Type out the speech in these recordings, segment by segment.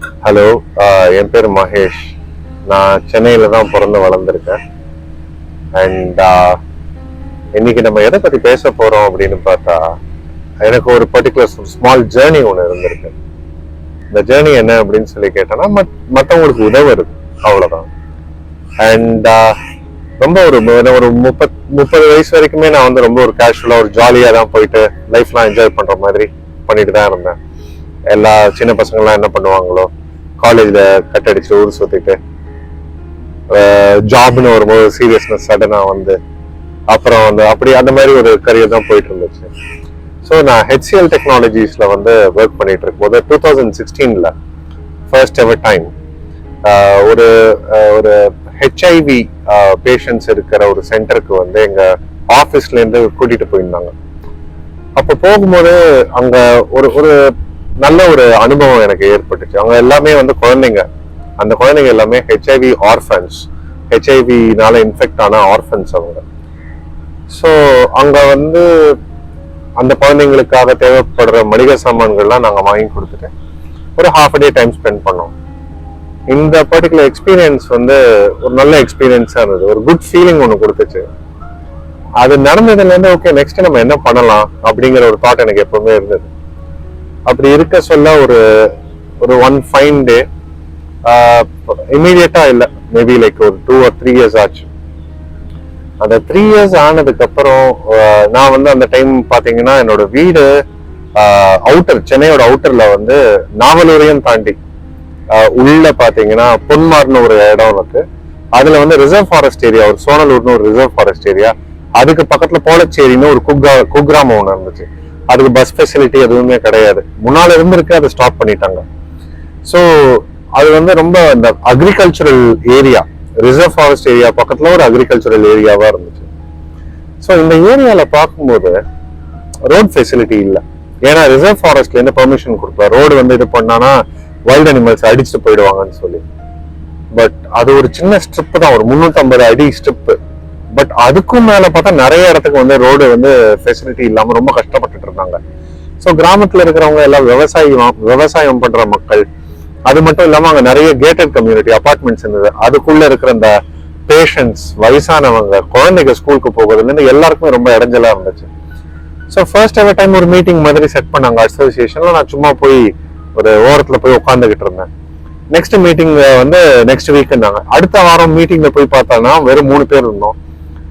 Hello, என் பேர் மகேஷ். நான் சென்னையில தான் பிறந்து வளர்ந்துருக்கேன். அண்ட் இன்னைக்கு நம்ம எதை பத்தி பேச போறோம் அப்படின்னு பார்த்தா, எனக்கு ஒரு பர்டிகுலர் ஸ்மால் ஜேர்னி ஒன்று இருந்திருக்கு. இந்த ஜேர்னி என்ன அப்படின்னு சொல்லி கேட்டேன்னா, மற்றவங்களுக்கு உதவுறது, அவ்வளவுதான். அண்ட் ரொம்ப ஒரு 30 வயசு வரைக்குமே நான் வந்து ரொம்ப ஒரு கேஷுவலா ஒரு ஜாலியா தான் போயிட்டு லைஃப்லாம் என்ஜாய் பண்ற மாதிரி பண்ணிட்டு தான் இருந்தேன். எல்லா சின்ன பசங்கள்லாம் என்ன பண்ணுவாங்களோ, காலேஜ்ல கட் அடிச்சு ஊர் சுத்திட்டு ஜாப்னு வரும்போது சீரியஸ்னஸ் சடனா வந்து அப்புறம் வந்து அப்படி அந்த மாதிரி ஒரு கரியர் தான் போயிட்டு இருந்துச்சு. ஸோ நான் ஹெச்சிஎல் டெக்னாலஜிஸ்ல வந்து ஒர்க் பண்ணிட்டு இருக்கும்போது 2016 ஃபர்ஸ்ட் எவர் டைம் ஒரு ஒரு ஹெச்ஐவி பேஷண்ட்ஸ் இருக்கிற ஒரு சென்டருக்கு வந்து எங்க ஆஃபீஸ்ல இருந்து கூட்டிட்டு போயிருந்தாங்க. அப்போ போகும்போது அங்க ஒரு ஒரு நல்ல ஒரு அனுபவம் எனக்கு ஏற்பட்டுச்சு. அவங்க எல்லாமே வந்து குழந்தைங்க, அந்த குழந்தைங்க எல்லாமே ஹெச்ஐவி ஆர்ஃபன்ஸ், ஹெச்ஐவினால இன்ஃபெக்ட் ஆன ஆர்ஃபன்ஸ் அவங்க. ஸோ அங்க வந்து அந்த குழந்தைங்களுக்காக தேவைப்படுற மளிகை சாமான்கள்லாம் நாங்கள் வாங்கி கொடுத்துட்டு ஒரு ஹாஃப் டே டைம் ஸ்பெண்ட் பண்ணோம். இந்த பர்டிகுலர் எக்ஸ்பீரியன்ஸ் வந்து ஒரு நல்ல எக்ஸ்பீரியன்ஸா இருந்தது. ஒரு குட் ஃபீலிங் ஒன்று கொடுத்துச்சு. அது நடந்ததுல இருந்து ஓகே நெக்ஸ்ட் நம்ம என்ன பண்ணலாம் அப்படிங்கிற ஒரு தாட் எனக்கு எப்பவுமே இருந்தது. அப்படி இருக்க சொல்ல ஒரு ஒன் ஃபைன் டே, இமீடியட்டா இல்ல, மேபி லைக் ஒரு 2 or 3 years ஆச்சு. அந்த 3 years ஆனதுக்கு அப்புறம் நான் வந்து அந்த டைம் பாத்தீங்கன்னா என்னோட வீடு அவுட்டர், சென்னையோட அவுட்டர்ல வந்து நாவலூரையும் தாண்டி உள்ள பாத்தீங்கன்னா பொன்மார்னு ஒரு இடம் இருக்கு. அதுல வந்து ரிசர்வ் ஃபாரஸ்ட் ஏரியா, ஒரு சோனலூர்னு ஒரு ரிசர்வ் ஃபாரஸ்ட் ஏரியா, அதுக்கு பக்கத்துல போலச்சேரின்னு ஒரு குக்கிராமம் ஒன்று இருந்துச்சு. அதுக்கு பஸ் ஃபெசிலிட்டி எதுவுமே கிடையாது. முன்னால இருந்திருக்கு, அதை ஸ்டாப் பண்ணிட்டாங்க. ஸோ அது வந்து ரொம்ப இந்த agricultural area, reserve forest area பக்கத்துல ஒரு அக்ரிகல்ச்சரல் ஏரியாவா இருந்துச்சு. ஸோ இந்த ஏரியால பார்க்கும்போது ரோட் ஃபெசிலிட்டி இல்லை. ஏன்னா ரிசர்வ் ஃபாரஸ்ட்ல இருந்து பெர்மிஷன் கொடுக்கல, ரோடு வந்து இது பண்ணானா வைல்ட் அனிமல்ஸ் அடிச்சுட்டு போயிடுவாங்கன்னு சொல்லி. பட் அது ஒரு சின்ன ஸ்ட்ரிப் தான், ஒரு 350 அடி ஸ்ட்ரிப். பட் அதுக்கும் மேல பார்த்தா நிறைய இடத்துக்கு வந்து ரோடு வந்து ஃபெசிலிட்டி இல்லாம ரொம்ப கஷ்டப்பட்டுட்டு இருந்தாங்க. ஸோ கிராமத்துல இருக்கிறவங்க எல்லாம் விவசாயம் பண்ற மக்கள். அது மட்டும் இல்லாம அங்க நிறைய கேட்டட் கம்யூனிட்டி அபார்ட்மெண்ட்ஸ் இருந்தது. அதுக்குள்ள இருக்கிற இந்த பேஷண்ட்ஸ், வயசானவங்க, குழந்தைங்க ஸ்கூலுக்கு போகிறதுல இருந்து எல்லாருக்குமே ரொம்ப இடைஞ்சலா இருந்துச்சு. ஸோ ஃபர்ஸ்ட் எவர் டைம் ஒரு மீட்டிங் மாதிரி செட் பண்ணாங்க அசோசியேஷன்ல. நான் சும்மா போய் ஒரு ஓரத்துல போய் உட்காந்துக்கிட்டு இருந்தேன். நெக்ஸ்ட் மீட்டிங் வந்து நெக்ஸ்ட் வீக்னாங்க. அடுத்த வாரம் மீட்டிங்ல போய் பார்த்தானா வெறும் 3 பேர் இருந்தோம்.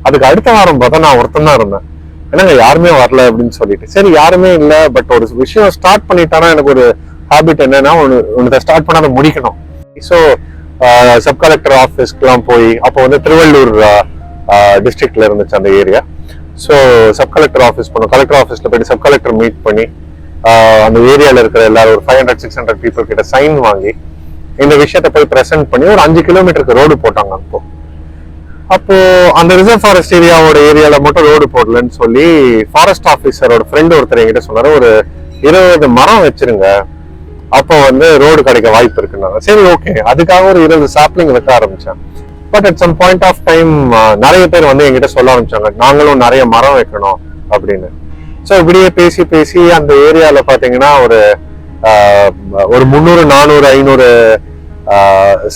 அதுக்கு அடுத்த வாரம் பார்த்தா நான் ஒருத்தன் தான் இருந்தேன். என்னங்க யாருமே வரல அப்படின்னு சொல்லிட்டு, சரி யாருமே இல்லை, பட் ஒரு விஷயம் ஸ்டார்ட் பண்ணிட்டானா எனக்கு ஒரு ஹேபிட் என்னன்னா ஒன்று ஸ்டார்ட் பண்ண அதை முடிக்கணும். ஸோ சப் கலெக்டர் ஆஃபீஸ்க்குலாம் போய், அப்போ வந்து திருவள்ளூர் டிஸ்ட்ரிக்ட்ல இருந்துச்சு அந்த area. So sub collector office போனோம். கலெக்டர் ஆஃபீஸ்ல போயிட்டு சப் கலெக்டர் மீட் பண்ணி அந்த ஏரியாவில் இருக்கிற எல்லாரும் ஒரு 500-600 பீப்புள் கிட்ட சைன் வாங்கி இந்த விஷயத்த போய் பிரசென்ட் பண்ணி ஒரு 5 கிலோமீட்டருக்கு ரோடு போட்டாங்க. அப்போ அந்த ரிசர்வ் ஃபாரஸ்ட் ஏரியால மட்டும் ரோடு போடலன்னு சொல்லி ஃபாரஸ்ட் ஆஃபீஸரோட ஃப்ரெண்ட் ஒருத்தர் என்கிட்ட சொன்னாரு, ஒரு 20 மரம் வச்சிருங்க, அப்போ வந்து ரோடு கிடைக்க வாய்ப்பு இருக்குன்னாங்க. சரி ஓகே, அதுக்காக ஒரு 20 சாப்ளிங் வைக்க ஆரம்பிச்சேன். But at some point of time நிறைய பேர் வந்து என்கிட்ட சொல்ல ஆரம்பிச்சாங்க, நாங்களும் நிறைய மரம் வைக்கணும் அப்படின்னு. ஸோ இப்படியே பேசி பேசி அந்த ஏரியால பாத்தீங்கன்னா ஒரு 300, 400, 500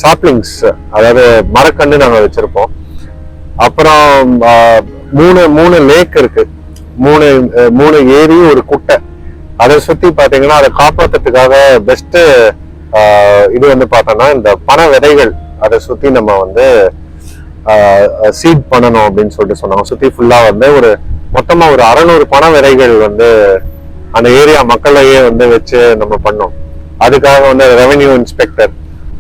சாப்ளிங்ஸ், அதாவது மரக்கண்டு நாங்க வச்சிருப்போம். அப்புறம் 3 லேக் இருக்கு, 3 ஏரி, ஒரு குட்டை. அதை சுத்தி பாத்தீங்கன்னா அதை காப்பாத்துறதுக்காக பெஸ்ட் இது வந்து பார்த்தோம்னா இந்த பனை விதைகள், அதை சுத்தி நம்ம வந்து சீட் பண்ணணும் அப்படின்னு சொல்லிட்டு சொன்னாங்க. சுத்தி ஃபுல்லா வந்து ஒரு மொத்தமா ஒரு 600 பனை விதைகள் வந்து அந்த ஏரியா மக்களையே வந்து வச்சு நம்ம பண்ணோம். அதுக்காக வந்து ரெவென்யூ இன்ஸ்பெக்டர்,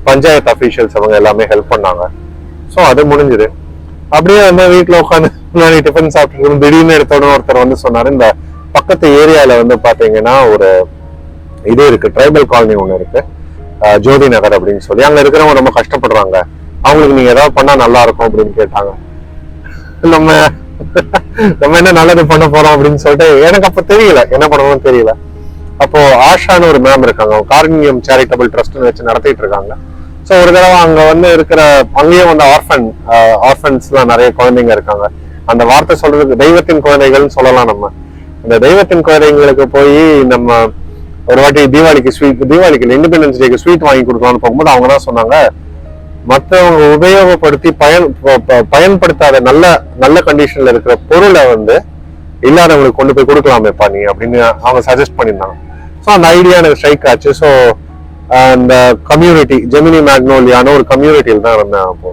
பஞ்சாயத்து அபிஷியல்ஸ் அவங்க எல்லாமே ஹெல்ப் பண்ணாங்க. ஸோ அது முடிஞ்சுது. அப்படியே வந்து வீட்டுல உட்காந்து டிஃபன் சாப்பிட்டு திடீர்னு எடுத்தோட ஒருத்தர் வந்து சொன்னாரு, இந்த பக்கத்து ஏரியால வந்து பாத்தீங்கன்னா ஒரு இது இருக்கு, ட்ரைபல் காலனி ஒண்ணு இருக்கு, ஜோதி நகர் அப்படின்னு சொல்லி. அங்க இருக்கிறவங்க ரொம்ப கஷ்டப்படுறாங்க, அவங்களுக்கு நீங்க ஏதாவது பண்ணா நல்லா இருக்கும் அப்படின்னு கேட்டாங்க. நம்ம என்ன நல்லது பண்ண போறோம் அப்படின்னு சொல்லிட்டு எனக்கு அப்ப தெரியல என்ன பண்ணணும்னு தெரியல. அப்போ ஆஷான்னு ஒரு மேம் இருக்காங்க, கார்னியம் சேரிட்டபிள் ட்ரஸ்ட்னு வச்சு நடத்திட்டு இருக்காங்க. ஸோ ஒரு தடவை அங்க வந்து இருக்கிற அங்கேயும் வந்து ஆர்ஃபன்ஸ்லாம் நிறைய குழந்தைங்க இருக்காங்க. அந்த வார்த்தை சொல்றதுக்கு தெய்வத்தின் குழந்தைகள்னு சொல்லலாம். நம்ம இந்த தெய்வத்தின் குழந்தைங்களுக்கு போய் நம்ம ஒரு வாட்டி தீபாவளிக்கு இண்டிபெண்டன்ஸ் டேக்கு ஸ்வீட் வாங்கி கொடுக்கலாம்னு போகும்போது அவங்க தான் சொன்னாங்க, மற்றவங்க உபயோகப்படுத்தி பயன்படுத்தாத நல்ல கண்டிஷன்ல இருக்கிற பொருளை வந்து இல்லாதவங்களுக்கு கொண்டு போய் கொடுக்கலாமேப்பா நீ அப்படின்னு அவங்க சஜஸ்ட் பண்ணியிருந்தாங்க. ஸோ அந்த ஐடியா எனக்கு ஸ்ட்ரைக் ஆச்சு. ஸோ அந்த கம்யூனிட்டி ஜெமினி மேக்னோலியான ஒரு கம்யூனிட்டியில் தான் இருந்தேன் அப்போ.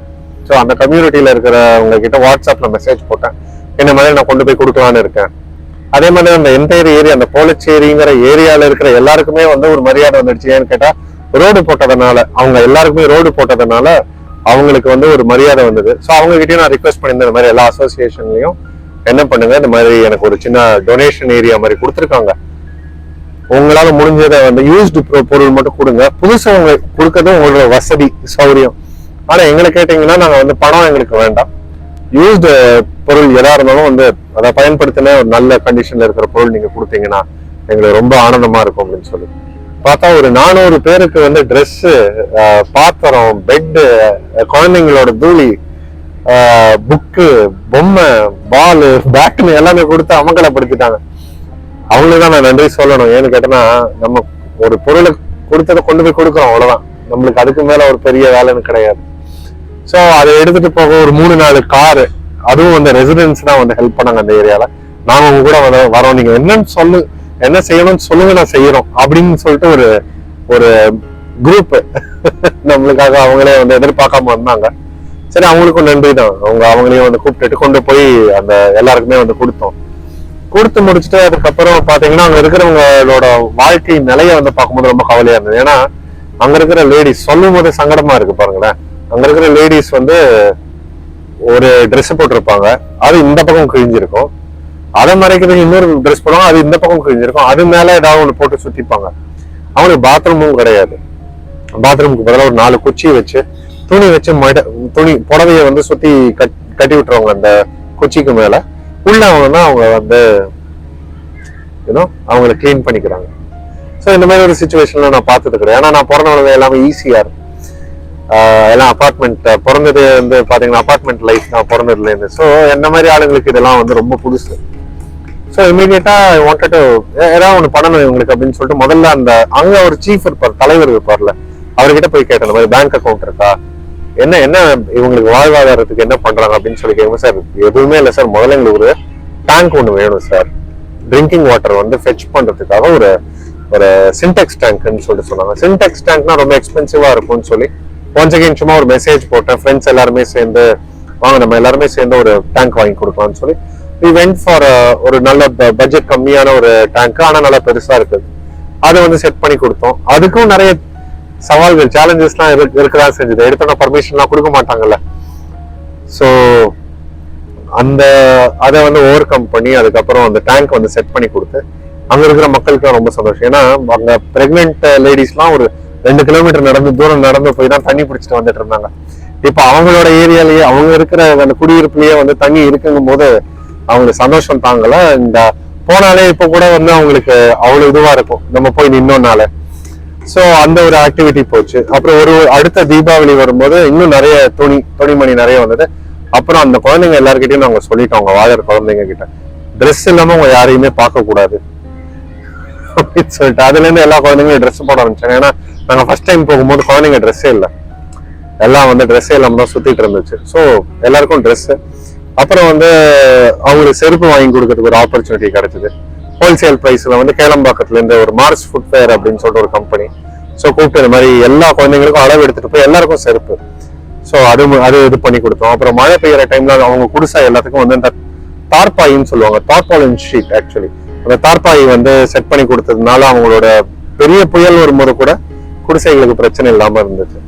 ஸோ அந்த கம்யூனிட்டியில இருக்கிறவங்க கிட்ட வாட்ஸ்அப்ல மெசேஜ் போட்டேன், என்ன மாதிரி நான் கொண்டு போய் கொடுக்கலான்னு இருக்கேன். அதே மாதிரி அந்த என்டையர் ஏரியா, அந்த போலச்சேரிங்கிற ஏரியால இருக்கிற எல்லாருக்குமே வந்து ஒரு மரியாதை வந்துடுச்சு. ஏன்னு கேட்டா ரோடு போட்டதுனால, அவங்க எல்லாருக்குமே ரோடு போட்டதுனால அவங்களுக்கு வந்து ஒரு மரியாதை வந்தது. ஸோ அவங்க கிட்டயும் நான் ரிக்வெஸ்ட் பண்ணியிருந்தேன், இந்த மாதிரி எல்லா அசோசியேஷன்லயும் என்ன பண்ணுங்க, இந்த மாதிரி எனக்கு ஒரு சின்ன டொனேஷன் ஏரியா மாதிரி கொடுத்துருக்காங்க, உங்களால முடிஞ்சதை வந்து யூஸ்டு பொருள் மட்டும் கொடுங்க, புதுசா உங்க கொடுக்கறது உங்களோட வசதி சௌரியம். ஆனா எங்களை கேட்டீங்கன்னா நாங்க வந்து பணம் எங்களுக்கு வேண்டாம், யூஸ்டு பொருள் எதா இருந்தாலும் வந்து அதை பயன்படுத்தின ஒரு நல்ல கண்டிஷன்ல இருக்கிற பொருள் நீங்க கொடுத்தீங்கன்னா எங்களுக்கு ரொம்ப ஆனந்தமா இருக்கும் அப்படின்னு சொல்லி பார்த்தா ஒரு 400 பேருக்கு வந்து ட்ரெஸ், பாத்திரம், பெட்டு, குழந்தைங்களோட தூளி, புக்கு, பொம்மை, பாலு, பேட்னு எல்லாமே கொடுத்து அமங்கலப்படுத்திட்டாங்க. அவங்களுக்கு தான் நான் நன்றி சொல்லணும். ஏன்னு கேட்டேன்னா நம்ம ஒரு பொருளை கொடுத்ததை கொண்டு போய் கொடுக்குறோம், அவ்வளவுதான். நம்மளுக்கு அதுக்கு மேல ஒரு பெரிய வேலைன்னு கிடையாது. ஸோ அதை எடுத்துட்டு போக ஒரு 3-4 காரு, அதுவும் வந்து ரெசிடென்ஸ் தான் வந்து ஹெல்ப் பண்ணாங்க அந்த ஏரியால. நாங்க உங்க கூட வரோம், நீங்க என்னன்னு என்ன செய்யணும்னு சொல்லுங்க, நான் செய்யறோம் அப்படின்னு சொல்லிட்டு ஒரு குரூப் நம்மளுக்காக அவங்களே வந்து எதிர்பார்க்காம வந்தாங்க. சரி, அவங்களுக்கும் நன்றி தான். அவங்களையும் வந்து கூப்பிட்டுட்டு கொண்டு போய் அந்த எல்லாருக்குமே வந்து கொடுத்து முடிச்சுட்டு அதுக்கப்புறம் பாத்தீங்கன்னா அங்க இருக்கிறவங்களோட வாழ்க்கை நிலைய வந்து பார்க்கும்போது ரொம்ப கவலையா இருந்தது. ஏன்னா அங்க இருக்கிற லேடிஸ் சொல்லும் போது சங்கடமா இருக்கு பாருங்களேன். அங்க இருக்கிற லேடிஸ் வந்து ஒரு ட்ரெஸ் போட்டிருப்பாங்க, அது இந்த பக்கம் கிழிஞ்சிருக்கும், அதை மறைக்கிறதுக்கு இன்னொரு ட்ரெஸ் போடுவாங்க, அது இந்த பக்கம் கிழிஞ்சிருக்கும், அது மேல ஏதாவது ஒன்று போட்டு சுத்திப்பாங்க. அவங்களுக்கு பாத்ரூமும் கிடையாது. பாத்ரூமுக்கு பதிலாக ஒரு 4 குச்சி வச்சு துணி வச்சு புடவைய வந்து சுத்தி கட்டி விட்டுருவாங்க அந்த குச்சிக்கு மேல. உள்ள அவங்க வந்து அவங்கள கிளீன் பண்ணிக்கிறாங்க. ஸோ இந்த மாதிரி ஒரு சுச்சுவேஷன்ல நான் பார்த்தது கிடையாது. ஏன்னா நான் பிறந்தவங்க எல்லாமே ஈஸியார், எல்லாம் அபார்ட்மெண்ட், பிறந்தது வந்து பாத்தீங்கன்னா அபார்ட்மெண்ட் லைஃப் தான் பிறந்ததுல இருந்து. ஸோ என்ன மாதிரி ஆளுங்களுக்கு இதெல்லாம் வந்து ரொம்ப புதுசு. ஸோ இமீடியட்டா வாண்டட் ஏதாவது ஒன்று பண்ணணும் இவங்களுக்கு அப்படின்னு சொல்லிட்டு முதல்ல அங்க ஒரு சீஃப் இருப்பார், தலைவர் இருப்பார்ல, அவர்கிட்ட போய் கேட்டேன், இந்த மாதிரி பேங்க் அக்கௌண்ட் இருக்கா, என்ன இவங்களுக்கு வாழ்வாதாரத்துக்கு என்ன பண்றாங்க அப்படின்னு சொல்லி கேட்கும். சார் எதுவுமே இல்லை சார், முதல்ல எங்களுக்கு ஒரு டேங்க் ஒன்று வேணும் சார், ட்ரிங்கிங் வாட்டர் வந்து ஃபெச் பண்றதுக்காக ஒரு சின்டெக்ஸ் டேங்க்னு சொல்லிட்டு சொன்னாங்க. சின்டெக்ஸ் டேங்க்னா ரொம்ப எக்ஸ்பென்சிவா இருக்கும்னு சொல்லி ஒன்ஸ் அகைன் சும்மா ஒரு மெசேஜ் போட்டேன், ஃப்ரெண்ட்ஸ் எல்லாருமே சேர்ந்து வாங்க நம்ம எல்லாருமே சேர்ந்து ஒரு டேங்க் வாங்கி கொடுக்கலாம்னு சொல்லி we went for ஒரு நல்ல பட்ஜெட் கம்மியான ஒரு டேங்க், ஆனா நல்லா பெருசா இருக்குது. அதை வந்து செட் பண்ணி கொடுத்தோம். அதுக்கும் நிறைய சவால்கள், சேலஞ்சஸ்லாம் இருக்கதான் செஞ்சது. எடுத்தோன்னா பர்மிஷன்லாம் கொடுக்க மாட்டாங்கல்ல. ஸோ அதை வந்து ஓவர் கம் பண்ணி அதுக்கப்புறம் அந்த டேங்க் வந்து செட் பண்ணி கொடுத்து அங்க இருக்கிற மக்களுக்கு ரொம்ப சந்தோஷம். ஏன்னா அங்க பிரெக்னென்ட் லேடிஸ்லாம் ஒரு 2 கிலோமீட்டர் தூரம் நடந்து போய் தான் தண்ணி பிடிச்சிட்டு வந்துட்டு இருந்தாங்க. இப்ப அவங்களோட ஏரியாலேயே அவங்க இருக்கிற அந்த குடியிருப்புலயே வந்து தண்ணி இருக்குங்கும் போது அவங்களுக்கு சந்தோஷம் தாங்கல. இந்த போனாலே இப்ப கூட வந்து அவங்களுக்கு அவ்வளவு இதுவா இருக்கும் நம்ம போய் நின்னோம்னால. சோ அந்த ஒரு ஆக்டிவிட்டி போச்சு. அப்புறம் அடுத்த தீபாவளி வரும்போது இன்னும் நிறைய துணிமணி நிறைய வந்தது. அப்புறம் அந்த குழந்தைங்க எல்லாருக்கிட்டையும் நாங்க சொல்லிட்டோம், அவங்க வாழற குழந்தைங்க கிட்ட ட்ரெஸ் இல்லாம அவங்க யாரையுமே பார்க்க கூடாது அப்படின்னு சொல்லிட்டு அதுல இருந்து எல்லா குழந்தைங்களும் ட்ரெஸ் போட ஆரம்பிச்சாங்க. ஏன்னா நாங்க ஃபர்ஸ்ட் டைம் போகும்போது குழந்தைங்க ட்ரெஸ்ஸே இல்லை, எல்லாம் வந்து ட்ரெஸ்ஸே இல்லாம தான் சுத்திட்டு இருந்துச்சு. ஸோ எல்லாருக்கும் ட்ரெஸ். அப்புறம் வந்து அவங்களுக்கு செருப்பு வாங்கி கொடுக்கறதுக்கு ஒரு ஆப்பர்ச்சுனிட்டி கிடைச்சது. ஹோல்சேல் பிரைஸ்ல வந்து கேளம்பாக்கத்துல இருந்து ஒரு மார்ஸ் ஃபுட்வேர் அப்படின்னு சொல்லிட்டு ஒரு கம்பெனி ஸோ கூப்பிட்டு இந்த மாதிரி எல்லா குழந்தைங்களுக்கும் அளவு எடுத்துட்டு போய் எல்லாருக்கும் செருப்பு ஸோ அது இது பண்ணி கொடுத்தோம். அப்புறம் மழை பெய்யற டைம்ல அவங்க குடிசா எல்லாத்துக்கும் வந்து இந்த தார்பாயின்னு சொல்லுவாங்க, தார்பாலின் ஷீட், ஆக்சுவலி அந்த தார்பாய் வந்து செட் பண்ணி கொடுத்ததுனால அவங்களோட பெரிய புயல் வரும்போது கூட குடிசைகளுக்கு பிரச்சனை இல்லாம இருந்துச்சு.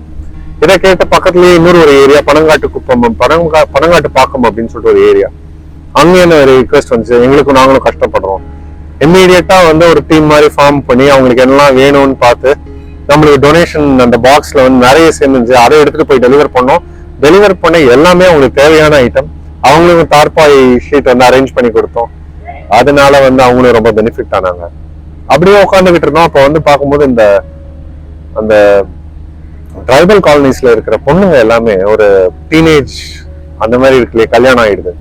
இதை கேட்ட பக்கத்துலயே இன்னொரு ஒரு ஏரியா பனங்காட்டு குப்பம், பனங்காட்டு பாக்கம் அப்படின்னு சொல்லிட்டு ஒரு ஏரியா, அங்க என்ன ஒரு ரிக்வெஸ்ட் வந்துச்சு, எங்களுக்கு நாங்களும் கஷ்டப்படுறோம். இம்மீடியட்டா வந்து ஒரு டீம் மாதிரி ஃபார்ம் பண்ணி அவங்களுக்கு என்னெல்லாம் வேணும்னு பார்த்து நம்மளுக்கு டொனேஷன் அந்த பாக்ஸ்ல வந்து நிறைய சேர்ந்துச்சு. அதை எடுத்துட்டு போய் டெலிவர் பண்ணோம். டெலிவர் பண்ண எல்லாமே அவங்களுக்கு தேவையான ஐட்டம். அவங்களுக்கு தார்பாய் ஷீட் வந்து அரேஞ்ச் பண்ணி கொடுத்தோம். அதனால வந்து அவங்களும் ரொம்ப பெனிஃபிட் ஆனாங்க. அப்படியே உட்காந்துக்கிட்டு இருந்தோம். அப்போ வந்து பார்க்கும்போது அந்த ட்ரைபல் காலனிஸ்ல இருக்கிற பொண்ணுங்க எல்லாமே ஒரு டீனேஜ் அந்த மாதிரி இருக்குல்லையே, கல்யாணம் ஆயிடுது.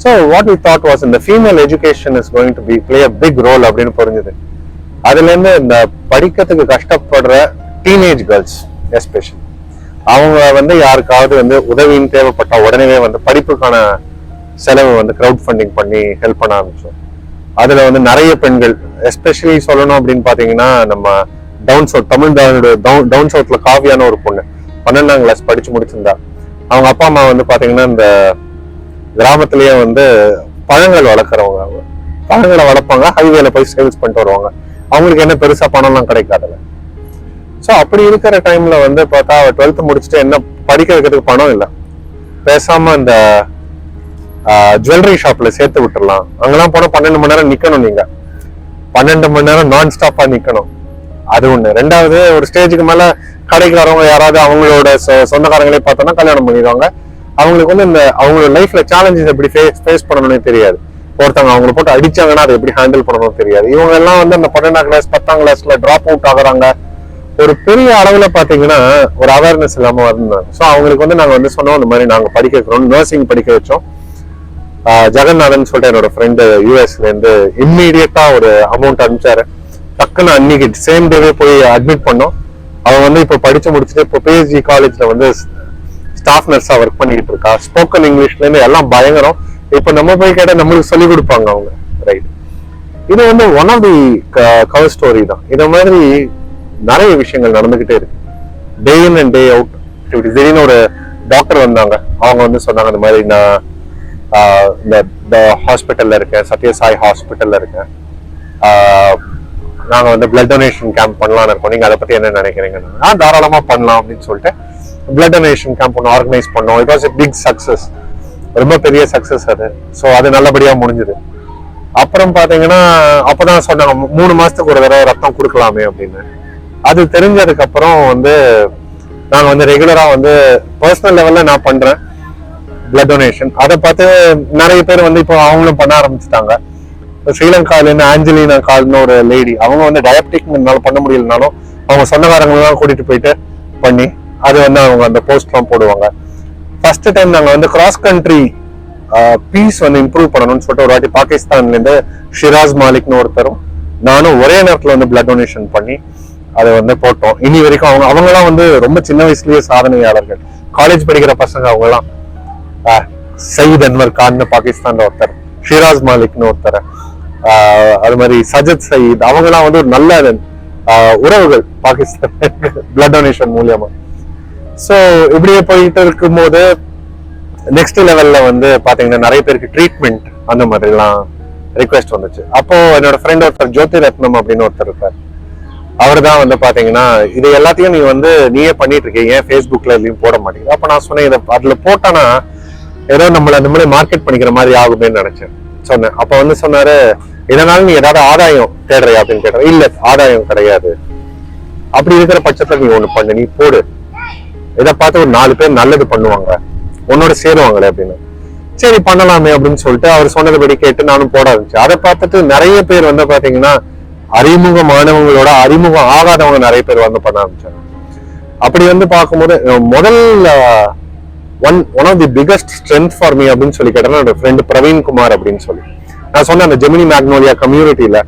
So what we thought was இந்த female education is going to be play a big role அப்படின்னு புரிஞ்சுது. அதுல இருந்து இந்த படிக்கிறதுக்கு கஷ்டப்படுற டீனேஜ் கேர்ள்ஸ் எஸ்பெஷலி அவங்க வந்து யாருக்காவது வந்து உதவின்னு தேவைப்பட்ட உடனே வந்து படிப்புக்கான செலவு வந்து கிரவுட் ஃபண்டிங் பண்ணி ஹெல்ப் பண்ண ஆரம்பிச்சோம். அதுல வந்து நிறைய பெண்கள் எஸ்பெஷலி சொல்லணும் அப்படின்னு பாத்தீங்கன்னா நம்ம டவுன் சவுத் தமிழ்நாடு டவுன் சவுத்ல காவியான ஒரு பொண்ணு 12ஆம் கிளாஸ் படிச்சு முடிச்சிருந்தா. அவங்க அப்பா அம்மா வந்து பாத்தீங்கன்னா இந்த கிராமத்திலேயே வந்து பழங்கள் வளர்க்குறவங்க. அவங்க பழங்களை வளர்ப்பாங்க, ஹைவேல போய் சேல்ஸ் பண்ணிட்டு வருவாங்க. அவங்களுக்கு என்ன பெருசா பணம்லாம் கிடைக்காதுல்ல. ஸோ அப்படி இருக்கிற டைம்ல வந்து பார்த்தா அவ 12th முடிச்சுட்டு என்ன படிக்க வைக்கிறதுக்கு பணம் இல்லை, பேசாம இந்த ஜுவல்லரி ஷாப்ல சேர்த்து விட்டுறலாம். அங்கெல்லாம் போனா 12 மணி நேரம் நிக்கணும், நீங்க 12 மணி நேரம் நான் ஸ்டாப்பா நிக்கணும். அது ஒண்ணு. ரெண்டாவது, ஒரு ஸ்டேஜுக்கு மேல கடைக்கு வரவங்க யாராவது அவங்களோட சொந்தக்காரங்களே பார்த்தோம்னா கல்யாணம் பண்ணிடுவாங்க. அவங்களுக்கு வந்து இந்த அவங்களோட லைஃப்ல சேலஞ்சஸ் எப்படி ஃபேஸ் பண்ணணும்னே தெரியாது. ஒருத்தவங்க அவங்களை போட்டு அடிச்சாங்கன்னா அதை எப்படி ஹேண்டில் பண்ணணும்னு தெரியாது. இவங்க எல்லாம் வந்து அந்த 12ஆம் கிளாஸ் 10ஆம் கிளாஸ்ல டிராப் அவுட் ஆகுறாங்க. ஒரு பெரிய அளவுல பாத்தீங்கன்னா ஒரு அவேர்னஸ் இல்லாம வந்தாங்க. ஸோ அவங்களுக்கு வந்து நாங்க வந்து சொன்னோம், இந்த மாதிரி நாங்க படிக்க வைக்கிறோம், நர்சிங் படிக்க வச்சோம். ஜெகநாதன் சொல்லிட்டு என்னோட ஃப்ரெண்டு யூஎஸ்ல இருந்து இம்மீடியட்டா ஒரு அமௌண்ட் அனுப்பிச்சாரு. டக்குன்னு அன்னைக்கு சேம் டேவே போய் அட்மிட் பண்ணோம். அவன் வந்து இப்போ படிச்சு முடிச்சுட்டு இப்போ பிஎஸ்ஜி காலேஜ்ல வந்து ஸ்டாஃப் நர்ஸா ஒர்க் பண்ணிட்டு இருக்கா. ஸ்போக்கன் இங்கிலீஷ்ல இருந்து எல்லாம் பயங்கரம். இப்ப நம்ம போய் கேட்டா நம்மளுக்கு சொல்லி கொடுப்பாங்க அவங்க. ரைட். இது வந்து one of the cover story தான். இத மாதிரி நிறைய விஷயங்கள் நடந்துகிட்டே இருக்கு. Day in and day out. திடீர்னு ஒரு டாக்டர் வந்தாங்க. அவங்க வந்து சொன்னாங்க, இந்த மாதிரி நான் இந்த ஹாஸ்பிட்டல்ல இருக்கேன், சத்யசாய் ஹாஸ்பிட்டல்ல இருக்கேன், நாங்க வந்து பிளட் டொனேஷன் கேம்ப் பண்ணலாம்னு இருக்கோம், நீங்க அதை பத்தி என்ன நினைக்கிறீங்கன்னா தாராளமா பண்ணலாம் அப்படின்னு சொல்லிட்டு பிளட் டொனேஷன் கேம்ப் ஒன்று ஆர்கனைஸ் பண்ணோம். It was a big success, ரொம்ப பெரிய சக்சஸ் அது. ஸோ அது நல்லபடியா முடிஞ்சுது. அப்புறம் பாத்தீங்கன்னா அப்பதான் சொன்னாங்க 3 மாசத்துக்கு ஒரு தடவை ரத்தம் கொடுக்கலாமே அப்படின்னு. அது தெரிஞ்சதுக்கு அப்புறம் வந்து நாங்க வந்து ரெகுலரா வந்து பர்சனல் லெவல்ல நான் பண்றேன் பிளட் டொனேஷன். அதை பார்த்து நிறைய பேர் வந்து இப்போ அவங்களும் பண்ண ஆரம்பிச்சுட்டாங்க. ஸ்ரீலங்கால இருந்து ஆஞ்சலினா கால்னு ஒரு லேடி, அவங்க வந்து டயபெட்டிக்னால பண்ண முடியலனாலும் அவங்க சொந்தக்காரங்களெல்லாம் கூட்டிட்டு போயிட்டு பண்ணி அது வந்து அவங்க அந்த போஸ்ட் எல்லாம் போடுவாங்க. ஃபர்ஸ்ட் டைம் நாங்க வந்து கிராஸ் கண்ட்ரி பீஸ் வந்து இம்ப்ரூவ் பண்ணணும்னு சொல்லிட்டு ஒரு வாட்டி பாகிஸ்தான்ல இருந்து ஷிராஸ் மாலிக்னு ஒருத்தரும் நானும் ஒரே நேரத்துல வந்து பிளட் டொனேஷன் பண்ணி அதை வந்து போட்டோம். இனி வரைக்கும் அவங்கலாம் வந்து ரொம்ப சின்ன வயசுலயே சாதனையாளர்கள், காலேஜ் படிக்கிற பசங்க. அவங்கலாம் சயீத் அன்வர் கான் பாகிஸ்தான்ல ஒருத்தர், ஷிராஸ் மாலிக்னு ஒருத்தர், அது மாதிரி சஜத் சயீத், அவங்கலாம் வந்து ஒரு நல்ல உறவுகள் பாகிஸ்தான் பிளட் டொனேஷன் மூலியமா. ஸோ இப்படியே போயிட்டு இருக்கும்போது நெக்ஸ்ட் லெவல்ல வந்து பாத்தீங்கன்னா நிறைய பேருக்கு ட்ரீட்மெண்ட் அந்த மாதிரி எல்லாம் ரிக்வெஸ்ட் வந்துச்சு. அப்போ என்னோட ஃப்ரெண்ட் ஒருத்தர் ஜோதி ரத்னம் அப்படின்னு ஒருத்தர் இருக்கார். அவர் தான் வந்து பாத்தீங்கன்னா இது எல்லாத்தையும் நீ வந்து நீயே பண்ணிட்டு இருக்கீங்க, ஏன் ஃபேஸ்புக்ல எதுலையும் போட மாட்டேங்குது. அப்ப நான் சொன்னேன், இதை அதுல போட்டானா ஏதோ நம்மள அந்த மாதிரி மார்க்கெட் பண்ணிக்கிற மாதிரி ஆகுமேன்னு நினைச்சேன். சொன்னேன். அப்ப வந்து சொன்னாரு, இதனால நீ ஏதாவது ஆதாயம் தேடுறியா அப்படின்னு கேட்டேன். இல்ல, ஆதாயம் கிடையாது. அப்படி இருக்கிற பட்சத்துல நீ ஒண்ணு பண்ணு, நீ போடு, இதை பார்த்து ஒரு 4 பேர் நல்லது பண்ணுவாங்க, உன்னோட சேருவாங்களே அப்படின்னு. சரி பண்ணலாமே அப்படின்னு சொல்லிட்டு அவர் சொன்னதுபடி கேட்டு நானும் போட ஆரம்பிச்சேன். அதை பார்த்துட்டு நிறைய பேர் வந்து பாத்தீங்கன்னா அறிமுகமானவங்களோட அறிமுகம் ஆகாதவங்க நிறைய பேர் வந்து பண்ண ஆரம்பிச்சாங்க. அப்படி வந்து பார்க்கும்போது முதல் one of the biggest strength for me அப்படின்னு சொல்லி கேட்டேன்னா என்னோட ஃப்ரெண்ட் பிரவீன் குமார் அப்படின்னு சொல்லி நான் சொன்னேன். அந்த ஜெமினி மேக்னோலியா கம்யூனிட்டியில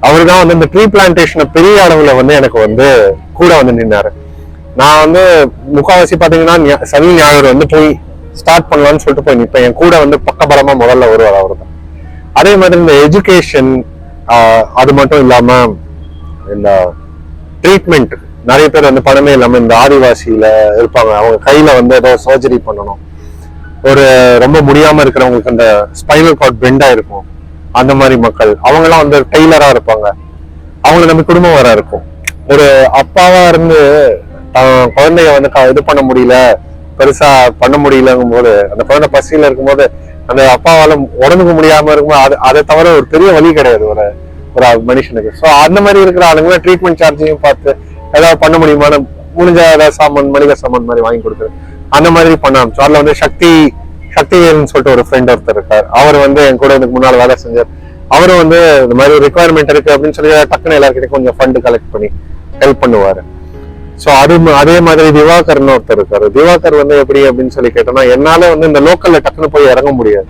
அவரு தான் வந்து இந்த ட்ரீ பிளான்டேஷனை பெரிய அளவுல வந்து எனக்கு வந்து கூட வந்து நின்னாரு. நான் வந்து முக்காவாசி பாத்தீங்கன்னா சனி ஞாயிறு வந்து போய் ஸ்டார்ட் பண்ணலாம்னு சொல்லிட்டு போய் நிற்பேன். என் கூட வந்து பக்கபலமா முதல்ல வருவார் அவர் தான். அதே மாதிரி இந்த எஜுகேஷன் அது மட்டும் இல்லாம இந்த ட்ரீட்மெண்ட், நிறைய பேர் வந்து பணமே இல்லாம இந்த ஆதிவாசியில இருப்பாங்க, அவங்க கையில வந்து ஏதோ சர்ஜரி பண்ணணும், ஒரு ரொம்ப முடியாம இருக்கிறவங்களுக்கு அந்த ஸ்பைனல் கார்ட் பெண்டா இருக்கும், அந்த மாதிரி மக்கள், அவங்கெல்லாம் வந்து டெய்லரா இருப்பாங்க, அவங்களை நம்ம குடும்பம் வர இருக்கும். ஒரு அப்பாவா இருந்து குழந்தைய வந்து இது பண்ண முடியல, பெருசா பண்ண முடியலங்கும் போது, அந்த குழந்தை பசியில இருக்கும்போது அந்த அப்பாவால உடம்புக்கு முடியாம இருக்கும்போது அதை தவிர ஒரு பெரிய வழி கிடையாது ஒரு மனுஷனுக்கு. ஸோ அந்த மாதிரி இருக்கிற ஆளுங்க ட்ரீட்மெண்ட் சார்ஜையும் பார்த்து ஏதாவது பண்ண முடியுமான முடிஞ்ச ஏதாவது சாமான், மளிகை சாமான் மாதிரி வாங்கி கொடுக்குறது, அந்த மாதிரி பண்ண ஆரம்பிச்சோம். அதுல வந்து சக்தின்னு சொல்லிட்டு ஒரு ஃப்ரெண்ட் ஒருத்தர் இருக்கார். அவர் வந்து என் கூட இதுக்கு முன்னால வேலை செஞ்சார். அவரும் வந்து இந்த மாதிரி ஒரு ரெக்குவயர்மெண்ட் இருக்கு அப்படின்னு சொல்லி டக்குன்னு எல்லாருக்கிட்டையும் கொஞ்சம் ஃபண்ட் கலெக்ட் பண்ணி ஹெல்ப் பண்ணுவாரு. ஸோ அதே மாதிரி திவாகர்னு ஒருத்தர் இருக்காரு. திவாகர் வந்து எப்படி அப்படின்னு சொல்லி கேட்டோம்னா, என்னால வந்து இந்த லோக்கல்ல டக்குன்னு போய் இறங்க முடியாது.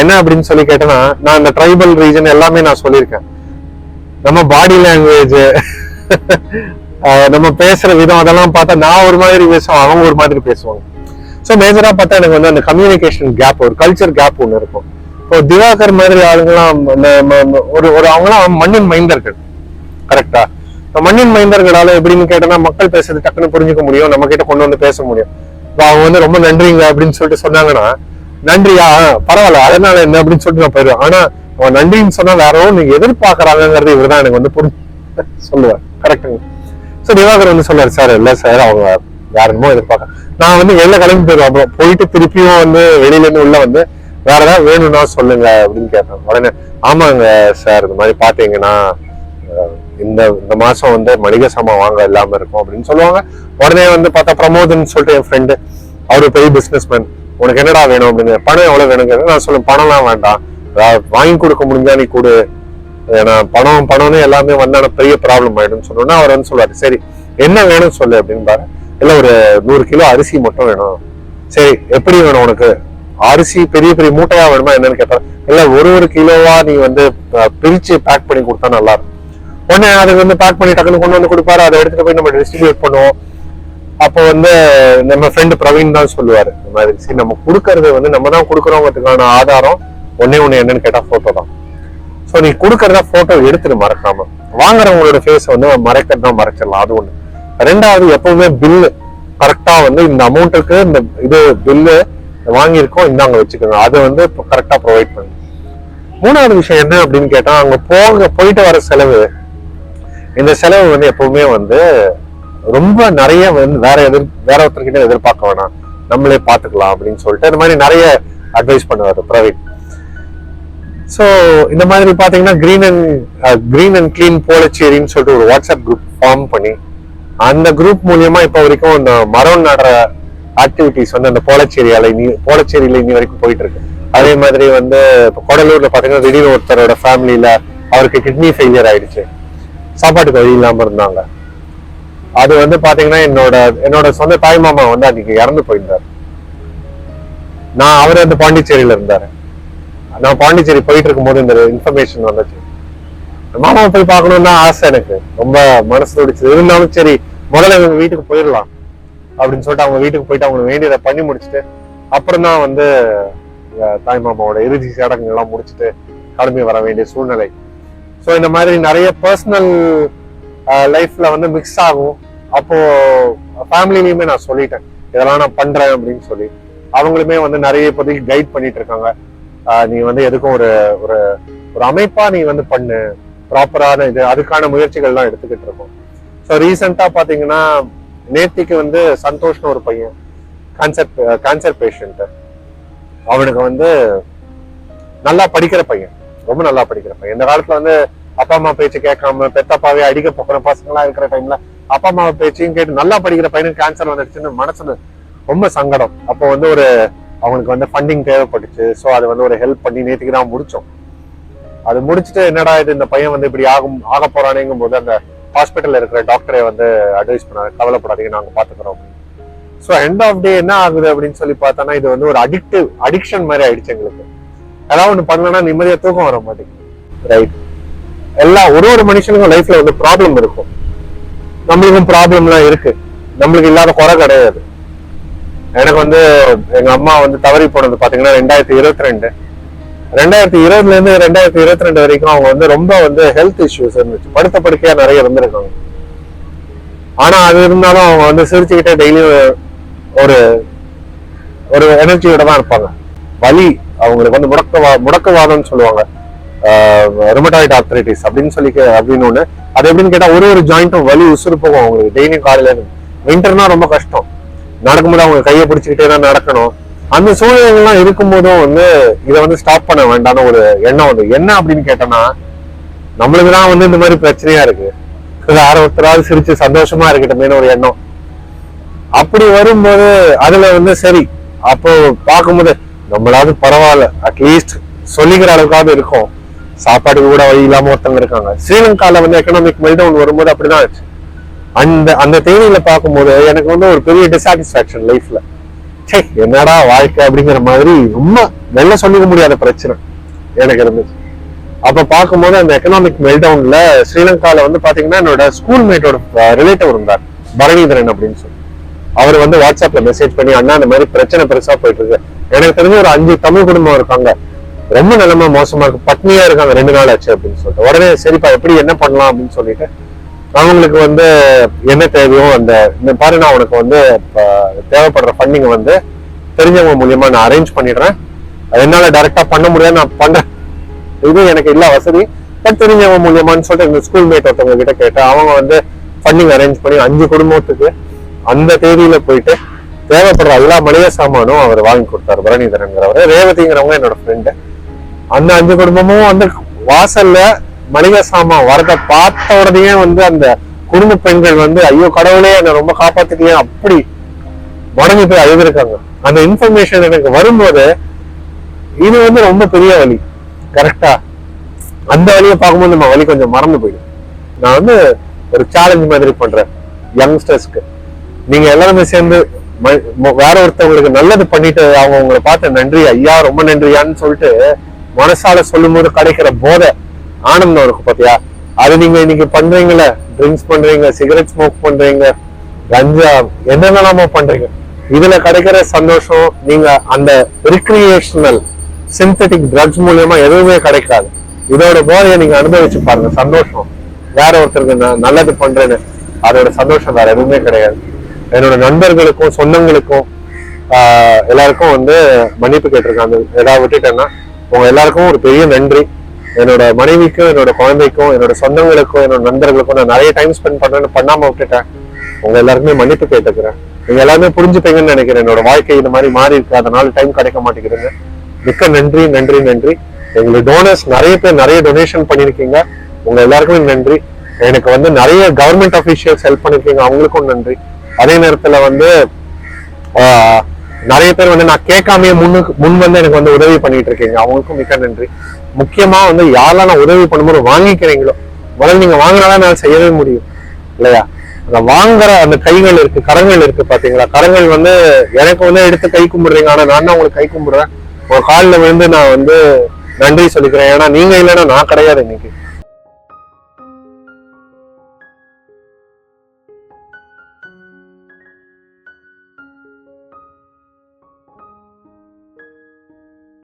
என்ன அப்படின்னு சொல்லி கேட்டோம்னா, நான் இந்த ட்ரைபல் ரீஜன் எல்லாமே நான் சொல்லியிருக்கேன். நம்ம பாடி லாங்குவேஜ், நம்ம பேசுற விதம் அதெல்லாம் பார்த்தா நான் ஒரு மாதிரி பேசுவேன், அவங்க ஒரு மாதிரி பேசுவாங்க. ஸோ மேஜரா பார்த்தா எனக்கு வந்து அந்த கம்யூனிகேஷன் கேப், ஒரு கல்ச்சர் கேப் ஒன்று இருக்கும். இப்போ திவாகர் மாதிரி ஆளுங்கெல்லாம் ஒரு அவங்களாம் மண்ணின் மைந்தர்கள், கரெக்டா? இப்போ மண்ணின் மைந்தர்களால எப்படின்னு கேட்டோம்னா மக்கள் பேசுறது டக்குன்னு புரிஞ்சுக்க முடியும், நம்ம கிட்ட கொண்டு வந்து பேச முடியும். இப்போ அவங்க வந்து ரொம்ப நன்றிங்க அப்படின்னு சொல்லிட்டு சொன்னாங்கன்னா, நன்றியா பரவாயில்ல அதனால என்ன அப்படின்னு சொல்லிட்டு நான் போயிடுவேன். ஆனா அவன் நன்றின்னு சொன்னா வேற நீங்க எதிர்பார்க்கறாங்கிறது இவர்தான் எனக்கு வந்து சொல்லுவார். கரெக்டுங்க. ஸோ திவாகர் வந்து சொல்றாரு, சார் இல்ல சார் அவங்க வேற என்னமோ எதிர்பார்க்க. நான் வந்து வெளில கிளம்பி போயிடுவேன். அப்புறம் போயிட்டு திருப்பியும் வந்து வெளியில இருந்து உள்ள வந்து வேற ஏதாவது வேணும்னா சொல்லுங்க அப்படின்னு கேட்டேன். உடனே ஆமாங்க சார் இந்த மாதிரி பாத்தீங்கன்னா இந்த மாசம் வந்து மளிகை சாமான் வாங்க இல்லாம இருக்கும் அப்படின்னு சொல்லுவாங்க. உடனே வந்து பார்த்தா பிரமோதன் சொல்லிட்டு என் ஃப்ரெண்டு, அவரு பெரிய பிசினஸ் மேன், உனக்கு என்னடா வேணும் அப்படின்னு, பணம் எவ்வளவு வேணுங்க. நான் சொல்லுவேன் பணம்லாம் வேண்டாம், வாங்கி கொடுக்க முடிஞ்சா நீ கொடு, ஏன்னா பணம்னு எல்லாமே வந்தான பெரிய ப்ராப்ளம் ஆயிடும்னு சொன்னோன்னா அவர் வந்து சொல்லுவாரு, சரி என்ன வேணும்னு சொல்லு அப்படின்னு பாரு. இல்ல ஒரு 100 கிலோ அரிசி மட்டும் வேணும். சரி எப்படி வேணும் உனக்கு, அரிசி பெரிய பெரிய மூட்டையா வேணுமா என்னன்னு கேட்டாரு. இல்ல ஒரு கிலோவா நீ வந்து பிரிச்சு பேக் பண்ணி கொடுத்தா நல்லா இருக்கும். உடனே அதுக்கு வந்து பேக் பண்ணி டக்குன்னு கொண்டு வந்து கொடுப்பாரு. அதை எடுத்துட்டு போய் நம்ம டிஸ்ட்ரிபியூட் பண்ணுவோம். அப்போ வந்து நம்ம ஃப்ரெண்டு பிரவீன் தான் சொல்லுவாரு, இந்த மாதிரி சரி நம்ம கொடுக்கறது வந்து நம்ம தான் கொடுக்குறோங்கிறதுக்கான ஆதாரம் ஒன்னே என்னன்னு கேட்டா போட்டோ தான். ஸோ நீ கொடுக்கறதா போட்டோ எடுத்துட்டு மறக்காம, வாங்குறவங்களோட ஃபேஸ் வந்து மறைக்கிறதா மறைச்சிடலாம், அது ஒண்ணு. ரெண்டாவது எப்பவுமே பில்லு கரெக்டா வந்து இந்த அமௌண்ட்டுக்கு இந்த இது பில்லு வாங்கியிருக்கோம் இந்தாங்க வச்சுக்கோங்க, அதை வந்து கரெக்டா ப்ரொவைட் பண்ணு. மூணாவது விஷயம் என்ன அப்படின்னு கேட்டா, அங்க போயிட்டு வர செலவு, இந்த செலவு வந்து எப்பவுமே வந்து ரொம்ப நிறைய வந்து வேற ஒருத்தர்கிட்ட எதிர்பார்க்க வேணாம், நம்மளே பாத்துக்கலாம் அப்படின்னு சொல்லிட்டு இந்த மாதிரி நிறைய அட்வைஸ் பண்ணுவாரு பிரவீன். ஸோ இந்த மாதிரி பாத்தீங்கன்னா கிரீன் அண்ட் கிளீன் போலச்சேரின்னு சொல்லிட்டு ஒரு வாட்ஸ்அப் குரூப் ஃபார்ம் பண்ணி, அந்த குரூப் மூலியமா இப்ப வரைக்கும் இந்த மரம் நடுற ஆக்டிவிட்டிஸ் வந்து அந்த போலச்சேரியில இனி வரைக்கும் போயிட்டு இருக்கு. அதே மாதிரி வந்து இப்போ கொடலூர்ல பாத்தீங்கன்னா திடீர்னு ஒருத்தரோட ஃபேமிலியில அவருக்கு கிட்னி ஃபெயிலியர் ஆயிடுச்சு, சாப்பாட்டுக்கு வழி இல்லாம இருந்தாங்க. அது வந்து பாத்தீங்கன்னா என்னோட சொந்த தாய் மாமா வந்து அன்னைக்கு இறந்து போயிருந்தாரு. அவரு வந்து பாண்டிச்சேரியில இருந்தாரு. நான் பாண்டிச்சேரி போயிட்டு இருக்கும் போது இந்த இன்ஃபர்மேஷன் வந்துச்சு. மாமா போய் பார்க்கணும்னு ஆசை எனக்கு, ரொம்ப மனசு துடிச்சு. இருந்தாலும் சரி முதல்ல இவங்க வீட்டுக்கு போயிடலாம் அப்படின்னு சொல்லிட்டு அவங்க வீட்டுக்கு போயிட்டு அவங்க வேண்டியதை பண்ணி முடிச்சுட்டு அப்புறம் தான் வந்து தாய் மாமாவோட இறுதி சடங்குகள் எல்லாம் முடிச்சுட்டு கிளம்பி வர வேண்டிய சூழ்நிலை. ஸோ இந்த மாதிரி நிறைய பர்சனல் லைஃப்ல வந்து மிக்ஸ் ஆகும். அப்போ ஃபேமிலிலையுமே நான் சொல்லிட்டேன் இதெல்லாம் நான் பண்றேன் அப்படின்னு சொல்லி, அவங்களுமே வந்து நிறைய இப்போதைக்கு கைட் பண்ணிட்டு இருக்காங்க. நீ வந்து எதுக்கும் ஒரு ஒரு அமைப்பா நீ வந்து பண்ணு, ப்ராப்பரான இது அதுக்கான முயற்சிகள் எல்லாம் எடுத்துக்கிட்டு இருக்கோம். ஸோ ரீசெண்டா பாத்தீங்கன்னா நேத்திக்கு வந்து சந்தோஷ்னு ஒரு பையன் கேன்சர் பேஷண்ட், அவனுக்கு வந்து நல்லா படிக்கிற பையன், ரொம்ப நல்லா படிக்கிற பையன். இந்த காலத்துல வந்து அப்பா அம்மா பேச்சு கேட்காம பெத்தப்பாவே அடிக்க போகிற பசங்களா இருக்கிற டைம்ல அப்பா அம்மா பேச்சையும் கேட்டு நல்லா படிக்கிற பையனுக்கு கேன்சர் வந்துடுச்சுன்னு மனசுல ரொம்ப சங்கடம். அப்போ வந்து அவனுக்கு வந்து ஃபண்டிங் தேவைப்பட்டுச்சு. ஸோ அதை வந்து ஒரு ஹெல்ப் பண்ணி நேற்றுக்கு தான் முடிச்சோம். அது முடிச்சுட்டு என்னடா இது இந்த பையன் வந்து இப்படி ஆக போறானேங்கும் போது அந்த ஹாஸ்பிட்டல்ல இருக்கிற டாக்டரை வந்து அட்வைஸ் பண்ணாரு, கவலைப்படாதீங்க நாங்க பாத்துக்கிறோம் அப்படின்னு. ஸோ எண்ட் ஆஃப் டே என்ன ஆகுது அப்படின்னு சொல்லி பார்த்தோன்னா, இது வந்து ஒரு அடிக்ஷன் மாதிரி ஆயிடுச்சு எங்களுக்கு. ஏதாவது ஒண்ணு பண்ணலன்னா நிம்மதியா தூக்கம் வர மாட்டேங்குது. ரைட், ஒரு மனுஷனுக்கும் லைஃப்ல வந்து ப்ராப்ளம் இருக்கும். நம்மளுக்கும் ப்ராப்ளம்லாம் இருக்கு, நம்மளுக்கு இல்லாத குறை கிடையாது. எனக்கு வந்து எங்க அம்மா வந்து தவறி போனது பாத்தீங்கன்னா 2022 இருந்து 2022 வரைக்கும் அவங்க வந்து ரொம்ப வந்து ஹெல்த் இஷ்யூஸ் இருந்துச்சு, படுத்த படுக்கையா நிறைய இருந்திருக்காங்க. ஆனா அது இருந்தாலும் அவங்க வந்து சிரிச்சுக்கிட்டே டெய்லியும் ஒரு எனர்ஜியோட தான் இருப்பாங்க. வலி அவங்களுக்கு வந்து முடக்குவாதம்னு சொல்லுவாங்க, ருமட்டாய்டு ஆர்த்ரைட்டிஸ் அப்படின்னு ஒண்ணு. அது எப்படின்னு கேட்டா ஒரு ஜாயிண்ட்டும் வலி உசுறு போகும் அவங்களுக்கு டெய்லியும் காலையில. விண்டர்னா ரொம்ப கஷ்டம், நடக்கும்போது அவங்க கையை பிடிச்சிக்கிட்டே தான் நடக்கணும். அந்த சூழ்நிலைகள்லாம் இருக்கும்போதும் வந்து இதை வந்து ஸ்டாப் பண்ண வேண்டாம்னு ஒரு எண்ணம் வந்து என்ன அப்படின்னு கேட்டோம்னா, நம்மளுக்குதான் வந்து இந்த மாதிரி பிரச்சனையா இருக்கு, வேற ஒருத்தராவது சிரிச்சு சந்தோஷமா இருக்கட்டுமேனு ஒரு எண்ணம். அப்படி வரும்போது அதுல வந்து சரி அப்போ பார்க்கும்போது நம்மளாவது பரவாயில்ல, அட்லீஸ்ட் சொல்லிக்கிற அளவுக்காவது இருக்கும். சாப்பாடுக்கு கூட வழி இல்லாம ஒருத்தவங்க இருக்காங்க. ஸ்ரீலங்கால வந்து எக்கனாமிக் மெல்டவுன் வரும்போது அப்படிதான் ஆச்சு. அந்த தேதியில பார்க்கும்போது எனக்கு வந்து ஒரு பெரிய டிசாட்டிஸ்பாக்சன் லைஃப்ல. என்னடா வாழ்க்கை அப்படிங்கிற மாதிரி ரொம்ப வெளில சொல்லிக்க முடியாத பிரச்சனை எனக்கு இருந்துச்சு. அப்ப பார்க்கும்போது அந்த எக்கனாமிக் மெல்டவுன்ல ஸ்ரீலங்கால வந்து பாத்தீங்கன்னா என்னோட ஸ்கூல் மேட்டோட ரிலேட்டிவ் இருந்தார், பரணிதரன் அப்படின்னு சொல்லி. அவர் வந்து வாட்ஸ்அப்ல மெசேஜ் பண்ணி, அண்ணா இந்த மாதிரி பிரச்சனை பெருசா போயிட்டு இருக்கு, எனக்கு தெரிஞ்ச ஒரு 5 தமிழ் குடும்பம் இருக்காங்க, ரொம்ப நிலைமை மோசமா இருக்கு, பட்னியா இருக்காங்க 2 நாள் ஆச்சு அப்படின்னு சொல்லிட்டு. உடனே சரிப்பா எப்படி என்ன பண்ணலாம் அப்படின்னு சொல்லிட்டு அவங்களுக்கு வந்து என்ன தேவையோ இந்த பாரு நான் உனக்கு வந்து தேவைப்படுற ஃபண்டிங் வந்து தெரிஞ்சவங்க மூலியமா நான் அரேஞ்ச் பண்ணிடுறேன், என்னால டைரக்டா பண்ண முடியாது, நான் பண்றேன், இது எனக்கு இல்ல வசதி, பட் தெரிஞ்சவங்க மூலியமான்னு சொல்லிட்டு இந்த ஸ்கூல் மேட் ஒருத்தவங்க கிட்ட கேட்டேன். அவங்க வந்து ஃபண்டிங் அரேஞ்ச் பண்ணி 5 குடும்பத்துக்கு அந்த தேதியில போயிட்டு தேவைப்படுற எல்லா மளிகை சாமானும் அவர் வாங்கி கொடுத்தாரு. பரணிதரன்கிறவர், ரேவதிங்கிறவங்க என்னோட ஃப்ரெண்டு. அந்த 5 குடும்பமும் வந்து வாசல்ல மளிகை சாமான் வரத பார்த்த உடனே வந்து அந்த குடும்ப பெண்கள் வந்து ஐயோ கடவுளே என்ன ரொம்ப காப்பாத்திக்கலையே அப்படி முடங்கி போய் அழுதுருக்காங்க. அந்த இன்ஃபர்மேஷன் எனக்கு வரும்போது இது வந்து ரொம்ப பெரிய வலி. கரெக்டா அந்த வழியை பார்க்கும்போது நம்ம வலி கொஞ்சம் மறந்து போயிடும். நான் வந்து ஒரு சேலஞ்ச் மாதிரி பண்றேன் யங்ஸ்டர்ஸ்க்கு, நீங்க எல்லாருமே சேர்ந்து வேற ஒருத்தவங்களுக்கு நல்லது பண்ணிட்டு அவங்க உங்களை பார்த்து நன்றி ஐயா ரொம்ப நன்றியான்னு சொல்லிட்டு மனசால சொல்லும் போது கிடைக்கிற போதை ஆனந்தம் இருக்கும் பாத்தியா, அது நீங்க இன்னைக்கு பண்றீங்களே, ட்ரிங்க்ஸ் பண்றீங்க, சிகரெட் ஸ்மோக் பண்றீங்க, கஞ்சா என்னென்னலாமோ பண்றீங்க, இதுல கிடைக்கிற சந்தோஷம் நீங்க அந்த ரிக்ரியேஷனல் சிந்தட்டிக் ட்ரக்ஸ் மூலியமா எதுவுமே கிடைக்காது. இதோட போதையை நீங்க அனுபவிச்சு பாருங்க, சந்தோஷம் வேற ஒருத்தருக்கு நல்லது பண்றேன்னு அதோட சந்தோஷம் வேற எதுவுமே கிடையாது. என்னோட நண்பர்களுக்கும் சொந்தங்களுக்கும் எல்லாருக்கும் வந்து மன்னிப்பு கேட்டிருக்காங்க, ஏதாவது விட்டுட்டேன்னா உங்க எல்லாருக்கும் ஒரு பெரிய நன்றி. என்னோட மனைவிக்கும் என்னோட குழந்தைக்கும் என்னோட சொந்தங்களுக்கும் என்னோட நண்பர்களுக்கும் நான் நிறைய டைம் ஸ்பெண்ட் பண்ணாம விட்டுட்டேன். உங்க எல்லாருக்குமே மன்னிப்பு கேட்டுக்கிறேன். நீங்க எல்லாருமே புரிஞ்சுப்பீங்கன்னு நினைக்கிறேன். என்னோட வாழ்க்கை இந்த மாதிரி மாறி இருக்கு, அதனால டைம் கிடைக்க மாட்டேங்குதுங்க. மிக்க நன்றி நன்றி நன்றி. எங்களுக்கு டோனர்ஸ் நிறைய பேர் நிறைய டொனேஷன் பண்ணிருக்கீங்க, உங்க எல்லாருக்குமே நன்றி. எனக்கு வந்து நிறைய கவர்மெண்ட் அபிஷியல்ஸ் ஹெல்ப் பண்ணிருக்கீங்க, அவங்களுக்கும் நன்றி. அதே நேரத்துல வந்து நிறைய பேர் வந்து நான் கேட்காமே முன் வந்து எனக்கு வந்து உதவி பண்ணிட்டு இருக்கீங்க, அவங்களுக்கும் மிக்க நன்றி. முக்கியமா வந்து யாரெல்லாம் நான் உதவி பண்ணும்போது வாங்கிக்கிறீங்களோ, முதல்ல நீங்க வாங்கினாதான் நான் செய்யவே முடியும் இல்லையா. அந்த வாங்குற அந்த கைகள் இருக்கு, கரங்கள் இருக்கு பாத்தீங்களா, கரங்கள் வந்து எனக்கு வந்து எடுத்து கை கும்பிடுறீங்க, ஆனா நான் தான் உங்களுக்கு கை கும்பிடுறேன். ஒரு காலில் விழுந்து நான் வந்து நன்றி சொல்லிக்கிறேன். ஏன்னா நீங்க இல்லைன்னா நான் கிடையாது இன்னைக்கு.